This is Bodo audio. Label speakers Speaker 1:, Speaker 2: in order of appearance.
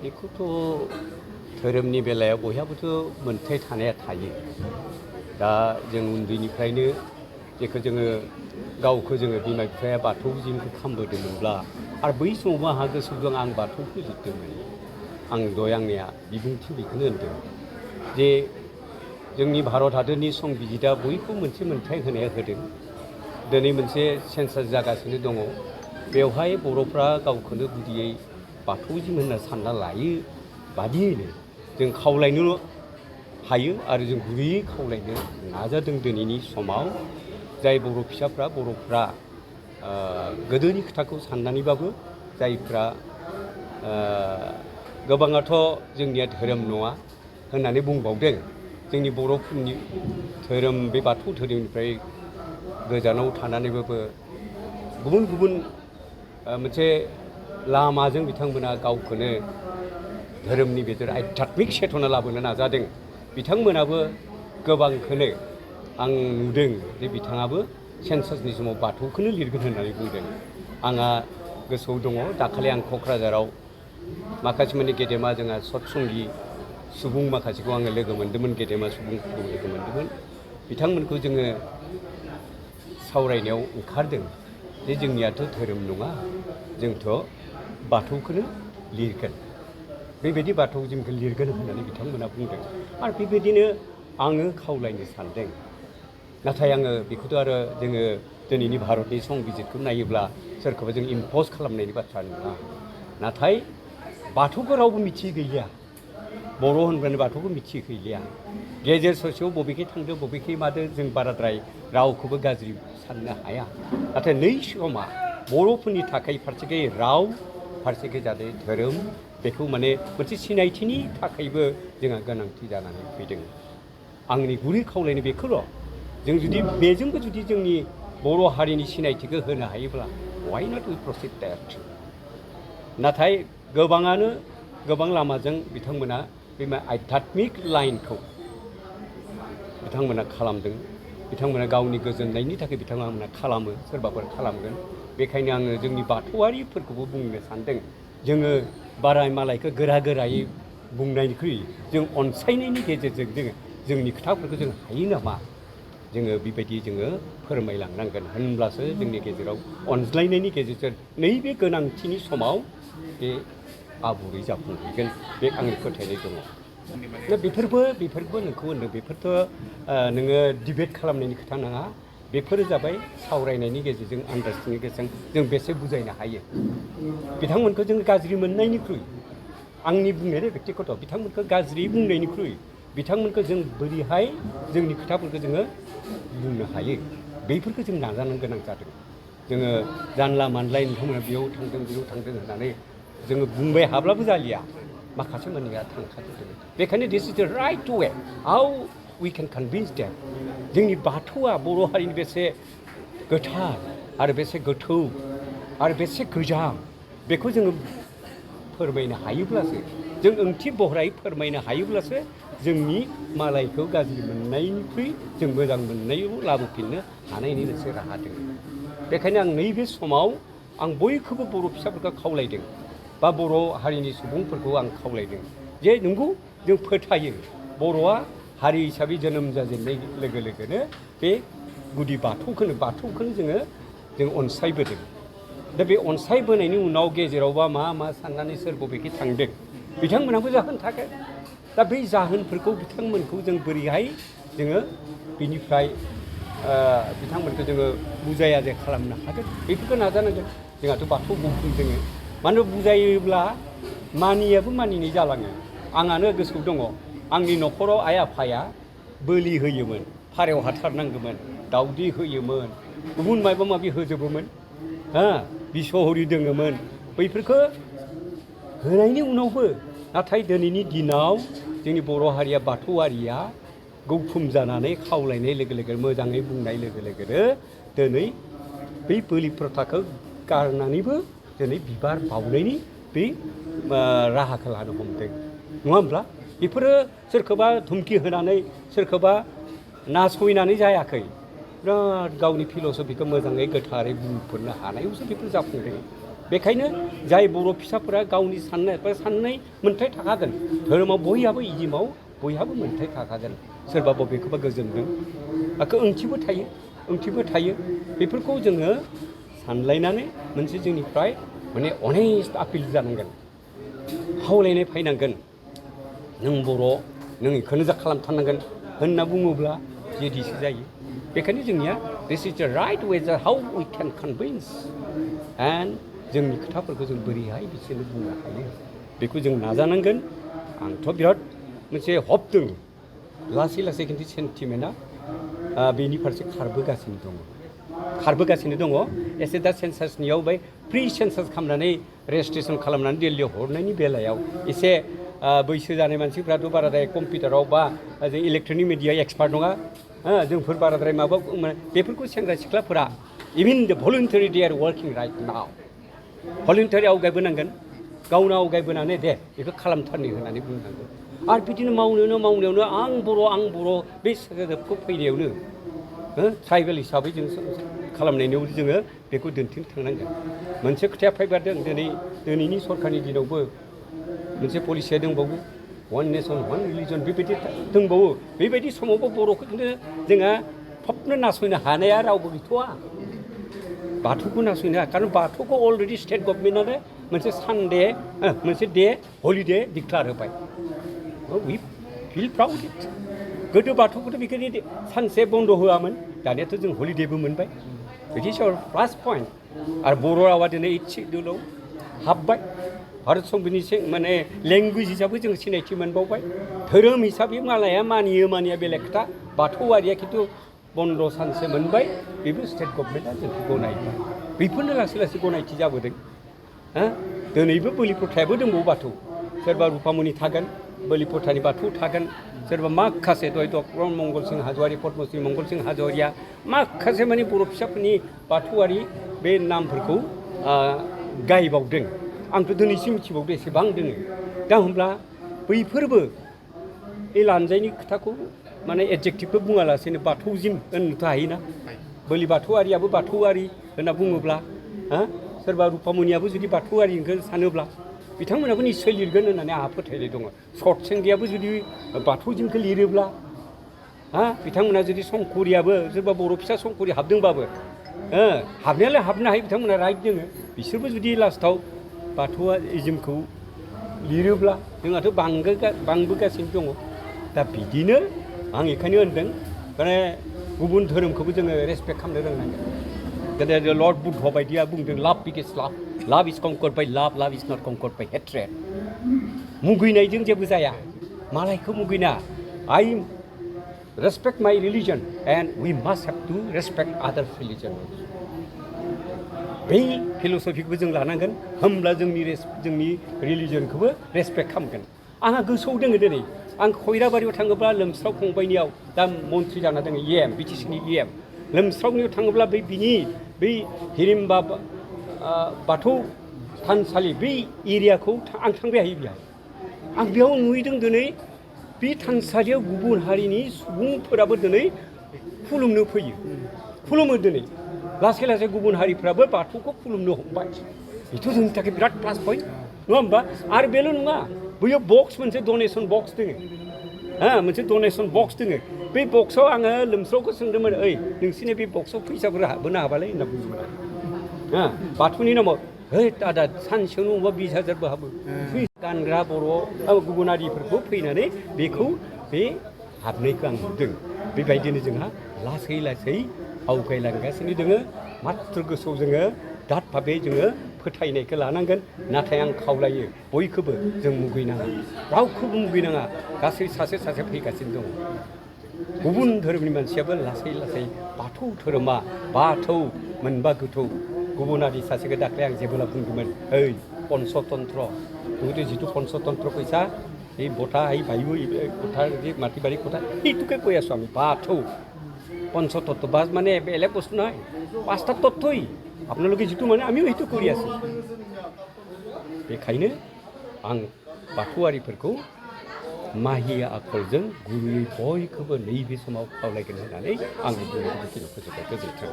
Speaker 1: बेखौथ' धोरोमनि बेलायाव बयहाबोथ' मोनथाय थानाया थायो। दा जों उन्दैनिफ्रायनो जेखौ जोङो गावखौ जोङो बिमा बिफाया बाथौ जिमखौ खालामबोदोंमोनब्ला आरो बै समावबो आंहा गोसोआव दं आं बाथौखौ लिरदोंमोन। आं दहाय आंनिया बिबुंथि बेखौनो होनदों जे जोंनि भारत हादरनि संबिजिदा बयखौबो मोनसे मोनथाय होनाया होदों। दिनै मोनसे सेन्सास जागासिनो दङ। बेवहाय बर'फ्रा गावखौनो गुदियै बाथौजिम होनना सानना लायो बादियैनो जों खावलायनो हायो आरो जों गुरैयै खावलायनो नाजादों दिनैनि समाव जाय बर' फिसाफ्रा बर'फ्रा गोदोनि खोथाखौ साननानैबाबो जायफ्रा गोबाङाथ' जोंनिया धोरोम नङा होननानै बुंबावदों। जोंनि बर'फोरनि धोरोम बे बाथौ धोरोमनिफ्राय गोजानाव थानानैबाबो गुबुन गुबुन मोनसे लामाजों बिथांमोना गावखौनो धोरोमनि बेदर आध्यात्मिक चेतना लाबोनो नाजादों। बिथांमोनाबो गोबांखौनो आं नुदों जे बिथाङाबो सेन्सासनि समाव बाथौखौनो लिरगोन होननानै बुंदों। आंहा गोसोआव दङ दाखालि आं क'क्राझाराव माखासे माने गेदेमा जोंहा सतसंगि सुबुं माखासेखौ आङो लोगो मोन्दोंमोन, गेदेमा सुबुंफोरखौ लोगो मोन्दोंमोन। बिथांमोनखौ जोङो सावरायनायाव ओंखारदों जे जोंनियाथ' धोरोम नङा, जोंथ' बाथौखौनो लिरगोन, बेबायदि बाथौ जिमखौ लिरगोन होननानै बिथांमोना बुंदों। आरो बेबायदिनो आङो खावलायनो सानदों। नाथाय आङो बेखौथ' आरो जोङो दिनैनि भारतनि संबिजितखौ नायोब्ला सोरखौबा जों इम्प'ज खालामनायनि बाथ्रा नङा। नाथाय बाथौखौ रावबो मिथियै गैलिया, बर' होनब्लानो बाथौखौ मिथियै गैलिया। गेजेर ससेयाव बबेखै थांदों बबेखै मादों जों बाराद्राय रावखौबो गाज्रि साननो हाया। नाथाय नै समा बर'फोरनि थाखाय फारसेखै राव, फारसेखै जादों धोरोम, बेखौ माने मोनसे सिनायथिनि थाखायबो जोंहा गोनांथि जानानै फैदों। आंनि गुरै खावलायनाय बेखौल', जों जुदि बेजोंबो जुदि जोंनि बर' हारिनि सिनायथिखौ होनो हायोब्ला वाइ नट उइ प्रसिड दैट। नाथाय गोबाङानो गोबां लामाजों बिथांमोना बे आध्यात्मिक लाइनखौ बिथांमोना खालामदों। बिथांमोना गावनि गोजोननायनि थाखाय बिथांमोना खालामो, सोरबाफोर खालामगोन। बेखायनो आङो जोंनि बाथौआरिफोरखौबो बुंनो सानदों, जोङो बारा मालायखौ गोरा गोरायै बुंनायनिख्रुइ जों अनसायनायनि गेजेरजों जोंनि खोथाफोरखौ जों हायो नामा जोङो बेबायदि जोङो फोरमायलांनांगोन। होनब्लासो जोंनि गेजेराव अनज्लायनायनि गेजेरजों नैबे गोनांथिनि समाव बे आबुङै जाफुंहैगोन, बे आंनि फोथायनाय दङ। दा बेफोरबो नोंखौ होनदों, बेफोरथ' नोङो डिबेट खालामनायनि खोथा नङा। बेफोरो जाबाय सावरायनायनि गेजेरजों, आन्दारस्टेन्डिंनि गेजेरजों जों बेसे बुजायनो हायो। बिथांमोनखौ जों गाज्रि मोननायनिख्रुइ, आंनि बुंनाया बेक्तिगत, बिथांमोनखौ गाज्रि बुंनायनिख्रुइ बिथांमोनखौ जों बोरैहाय जोंनि खोथाफोरखौ जोङो बुंनो हायो, बैफोरखौ जों नाजानो गोनां जादों। जोङो जानला मानलायै नोंथांमोना बेयाव थांदों होननानै जोङो बुंबाय हाब्लाबो जालिया, माखासे मानसिया थांखाजोबदों। बेखायनो this is the right way how we can convince them. जोंनि बाथौआ बर' हारिनि बेसे गोथार आरो बेसे गोथौ आरो बेसे गोजाम, बेखौ जोङो फोरमायनो हायोब्लासो, जों ओंथि बहरायै फोरमायनो हायोब्लासो जोंनि मालायखौ गाज्रि मोननायनिख्रुइ जों मोजां मोननायाव लाबोफिननो हानायनि मोनसे राहा दङ। बेखायनो आं नैबे समाव आं बयखौबो बर' फिसाफोरखौ खावलायदों, बा बर' हारिनि सुबुंफोरखौ आं खावलायदों जे नंगौ जों फोथायो बर'आ हारि हिसाबै जोनोम जाजेननाय लोगो लोगोनो बे गुदि बाथौखौनो जों अनसायबोदों। दा बे अनसायबोनायनि उनाव गेजेरावबा मा साननानै सोर बबेखि थांदों, बिथांमोनहाबो जाहोन थागोन। दा बै जाहोनफोरखौ बिथांमोनखौ जों बोरैहाय जोङो बिनिफ्राय बिथांमोनखौ जोङो बुजाय खालामनो हागोन, बेफोरखौ नाजानांगोन। जोंहाथ' बाथौ गौथुम दोङो, मानो बुजायोब्ला मानियाबो मानिनाय जालाङो। आंहानो गोसोआव दङ, आंनि न'खराव आइ आफाया बोलि होयोमोन, फारौ हाथारनांगौमोन, दाउदै होयोमोन, गुबुन माबा माबि होजोबोमोन, बिसहरि दोङोमोन। बैफोरखौ होनायनि उनावबो नाथाय दिनैनि दिनाव जोंनि बर' हारिया बाथौआरिया गौथुम जानानै खावलायनाय लोगो लोगो, मोजाङै बुंनाय लोगो लोगोनो दिनै बै बोलि प्रथाखौ गारनानैबो दिनै बिबार बावनायनि बै राहाखौ लानो हमदों, नङा होमब्ला? बेफोरो सोरखौबा धुमखि होनानै, सोरखौबा नासयनानै जायाखै। बिराद गावनि फिल'सफिखौ मोजाङै गोथारै बुंफोरनो हानायावसो बेफोर जाफुंदों। बेखायनो जाय बर' फिसाफोरा गावनि साननाय मोन्थाय थाखागोन धोरोमाव बयहाबो इजिमाव बयहाबो मोन्थाय थाखागोन सोरबा बबेखौबा गोजोनदों ओंथिबो थायो बेफोरखौ जोङो सानलायनानै मोनसे जोंनिफ्राय माने अनेस्ट आपिल जानांगोन हावलायनाय फैनांगोन नों बर' नों बेखौनो जा खालामथारनांगोन होनना बुङोब्ला जेदिसो जायो बेखायनो जोंनिया this is the right way how we can convince and जोंनि खोथाफोरखौ जों बोरैहाय बिसोरनो बुंनो हायो बेखौ जों नाजानांगोन आंथ' बिराद मोनसे हप दङ लासै लासै खिन्थु सेन्टिमेन्टआ बेनि फारसे खारबोगासिनो दङ एसे दा सेन्सासनियाव बै प्रि सेन्सास खालामनानै रेजिस्ट्रेसन खालामनानै दिल्लीयाव हरनायनि बेलायाव एसे बैसो जानाय मानसिफ्राथ' बाराद्राय कम्पिउटाराव बा जों इलेक्ट्रनिक मिडिया एक्सपार्ट नङा जोंफोर बाराद्राय माबा बेफोरखौ सेंग्रा सिख्लाफोरा even the voluntary they are working right now voluntary आवगायबोनांगोन गावनो आवगायबोनानै दे बेखौ खालामथारनो होननानै बुंनांगोन आरो बिदिनो मावनायावनो आं बर' बे सोदोबखौ फैनायावनो ट्राइबेल हिसाबै जों खालामनायाव जोङो बेखौ दिन्थिनो थांनांगोन मोनसे खोथाया फैबादों दिनैनि सरकारनि दिनावबो मोनसे पलिसिया दंबावो वान नेसन वान रिलिजन बेबायदि दंबावो बेबायदि समावबो बर'खौनो जोंहा फबनो नासयनो हानाया रावबो गैथ'वा बाथौखौ नासयनो हाया खारन बाथौखौ अलरेडि स्टेट गभर्नमेन्टआनो मोनसे सानडे मोनसे डे हलिडे डिक्लार होबाय वी फिल प्राउड इट गोदो बाथौखौथ' बेखायनो सानसे बन्द होआमोन दानियाथ' जों हलिडेबो मोनबाय it is our plus point आरो बर' रावा दिनै 8th शिडिउलाव हाबबाय भारत संबिधाननि माने लेंगुवेज हिसाबै जों सिनायथि मोनबावबाय धोरोम हिसाबै मालाया मानिया बेलेग खोथा बाथौआरिया खिन्थु बन्द सानसे मोनबाय बेबो स्टेट गभर्नमेन्टआ जोंखौ गनायबाय बेफोरनो लासै लासै गनायथि जाबोदों दिनैबो बोलि प्रथायाबो दंबावो बाथौ सोरबा रुपामनि थागोन बोलि प्रथानि बाथौ थागोन सोरबा माखासे दहाय डक्टर मंगल सिं हाज'वारि पद्मश्री मंगल सिं हाज'वारिया माखासे माने बर' फिसाफोरनि बाथौआरि बे नामफोरखौ गायबावदों आंथ' दिनैसिम मिथिबावदो एसेबां दोङो दा होमब्ला बैफोरबो बे लानजायनि खोथाखौ माने एडजेक्टिभबो बुङालासेनो बाथौजिम होननोथ' हायोना बोलि बाथौआरियाबो बाथौआरि होनना बुङोब्ला सोरबा रुपामनियाबो जुदि बाथौआरिखौ सानोब्ला बिथांमोनाबो निस्सय लिरगोन होननानै आंहा फोथायनाय दङ सतसेंगियाबो जुदि बाथौजिमखौ लिरोब्ला बिथांमोना जुदि संकरियाबो सोरबा बर' फिसा संकरि हाबदोंबाबो हाबनायालाय हाबनो हायो बिथांमोना राइट दोङो बिसोरबो जुदि लास्टआव बाथौआरिजिमखौ लिरोब्ला जोंहाथ' बांबोगासिनो दङ दा बिदिनो आं बेखायनो होनदों माने गुबुन धोरोमखौबो जोङो रेसपेक्ट खालामनो रोंनांगोन गोदो लर्ड बुद्ध बायदिया बुंदों लाभ बिगेस्ट लाभ इज कनकर्ड बाय लाभ is not conquered bye hatred मुगैनायजों जेबो जाया मालायखौ मुगैना I respect my religion and we must have to respect other religion बै फिल'सफिखौबो जों लानांगोन होमब्ला जोंनि रिलिजनखौबो रेसपेक्ट खालामगोन आंहा गोसोआव दङ दिनै आं खैराबारियाव थाङोब्ला लोमस्राव फंबायनियाव दा मन्थ्रि जाना दङ बिटिसिनि लोमस्रावनियाव थाङोब्ला बै हिरिम्बा बाथौ थानसालि बै एरियाखौ आं थांबाय हायो बेहाय आं बेयाव नुहैदों दिनै बे थानसालियाव गुबुन हारिनि सुबुंफोराबो दिनै खुलुमो दिनै लासै लासै गुबुन हारिफ्राबो बाथौखौ खुलुमनो हमबाय बेथ' जोंनि थाखाय बिराद प्लास पइन्ट नङा होमबा आरो बेल' नङा बैयाव बक्स मोनसे डनेसन बक्स दङ मोनसे डनेसन बक्स दङ बे बक्सआव आङो लोमस्रावखौ सोंदोंमोन ओइ नोंसिनि बे बक्सआव फैसाफोर हाबोनो हाबालाय होनना बुंदोंमोन बाथौनि नामाव दादा सानसेयावनो अबा 20,000बो हाबो गानग्रा बर' गुबुनारिफोरखौ फैनानै बेखौ बे हाबनायखौ आं नुदों बेबायदिनो जोंहा लासै लासै आवगायलांगासिनो दोङो मात्र गोसोआव जोङो दाद भाबै जोङो फोथायनायखौ लानांगोन नाथाय आं खावलायो बयखौबो जों मुगैनाङा रावखौबो मुगैनाङा गासै सासे फैगासिनो दङ गुबुन धोरोमनि मानसियाबो लासै लासै बाथौ धोरोमा बाथौ मोनबा गोथौ गुबुनारि सासेखौ दाख्लै आं जेबोला बुंदोंमोन ओइ पन्चतन्त्र नोंथ' जिथु पन्चतन्त्र কৈছা এই বটা এই বায়ু কোঠাৰ যে মাটিবাৰী কোঠা সেইটোকে কৈ আছোঁ আমি বাথৌ পঞ্চতত্ত্ব বাছ মানে বেলেগ বস্তু নহয় 5টা তত্ত্বই আপোনালোকে যিটো মানে আমিও সেইটো কৰি আছোঁ बेखायनो आं बाथौआरिफोरखौ माहिया आखलजों गुरुयै बयखौबो नैबे समाव खावलायगोन होननानै आंनि बुंनायखौ फोजोबबाय गोजोन्थों